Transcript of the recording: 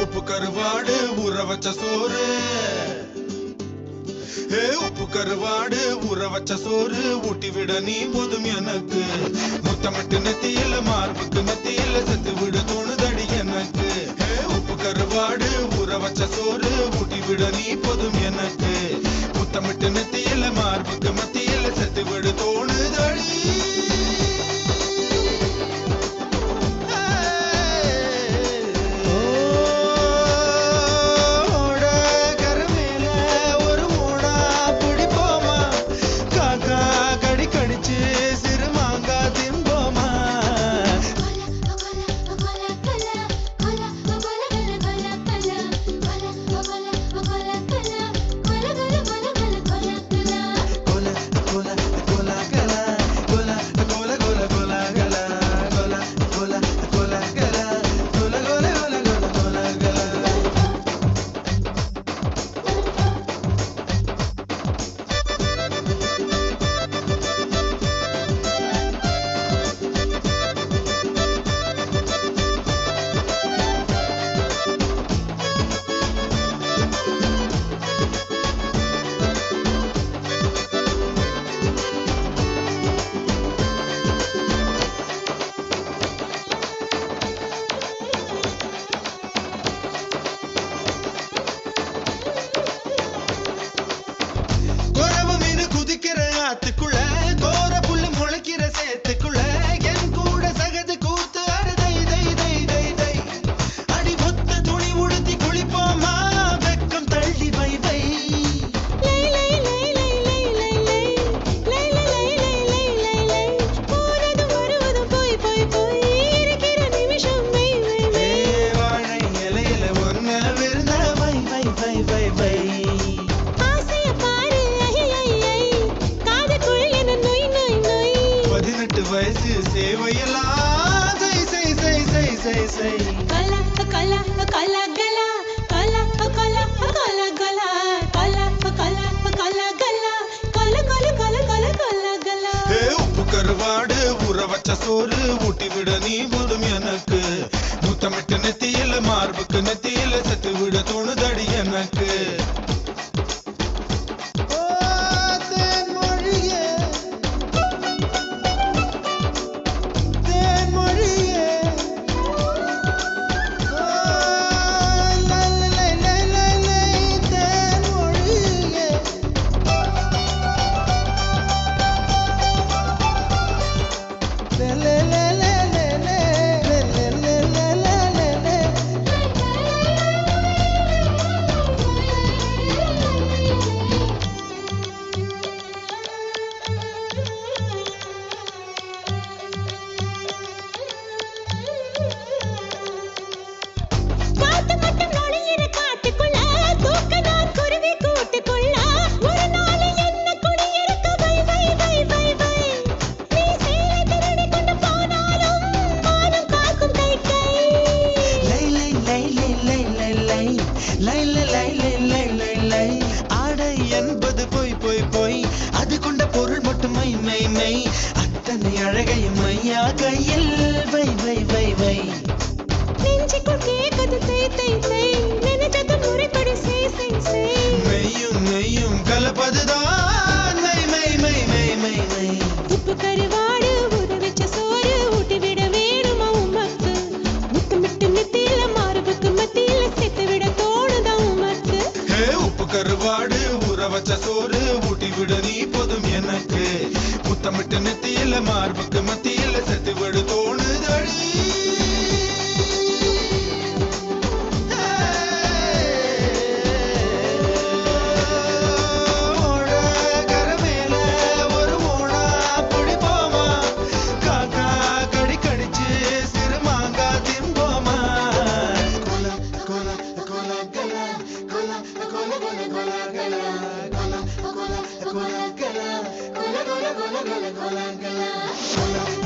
உப்பு கருவாடு ஊற வச்ச சோறு உப்பு கருவாடு ஊற வச்ச சோறு ஊட்டி விட நீ போதும் எனக்கு முத்தமிட்டு நெத்தியில மார்புக்கு நெத்தியில செத்து விட தோணுதடி எனக்கு உப்பு கருவாடு ஊற வச்ச சோறு ஊட்டி விட நீ போதும் எனக்கு முத்தமிட்டு நெத்தியில மார்புக்கு மத்தியில செத்து விட தோணுதடி கோர புல்லு முளைக்கிற சேத்துக்குள்ள என் கூட சகது கூத்து அறுதை தை தை தை தை அடி ஒத்த துணி உடுத்தி குளிப்போமா வெக்கம் தள்ளி வை வை போறதும் வருவதும் போய் போய் போய் இருக்கிற நிமிஷம் வை வை வை வாழை இலையில ஒன்ன விருந்த வை வை வை வை வை வயசு சேவையெல்லாம் செய் செய் செய் செய் செய் செய் கல கல கல கல கல கல கல கல கல கல கல கல கல கல கல கல கல உப்பு கருவாடு ஊற வச்ச சோறு ஊட்டி விட நீ போதும் எனக்கு முத்தமிட்டு நெத்தியில மார்புக்கு நெத்தியில செத்து விட தோணுதடி எனக்கு ஆடை என்பது போய் போய் போய் அது கொண்ட பொருள் மட்டும் மை மை மை அத்தனை அழகையும் மையா கையில் வை வை வை வை நெஞ்சுக்குள் கேக்குது தை தை தை நினைச்சது முறைப்படி செய் செய் செய் மெய்யும் மெய்யும் கலப்பதுதான் மை மை மை மை மை மை உப்பு கருவாடு ஊற வச்ச சோறு ஊட்டி விட வேணுமா உமக்கு முத்தமிட்டு நெத்தியில மார்புக்கு மத்தியில செத்து விட தோணுதா உமக்கு உப்பு கருவாடு ஊற வச்ச சோறு ஊட்டி விட நீ போதும் எனக்கு முத்தமிட்டு நெத்தியில மார்புக்கு மத்தியில செத்து விட தோணுதடி gola gola gola gola gola gola gola gola gola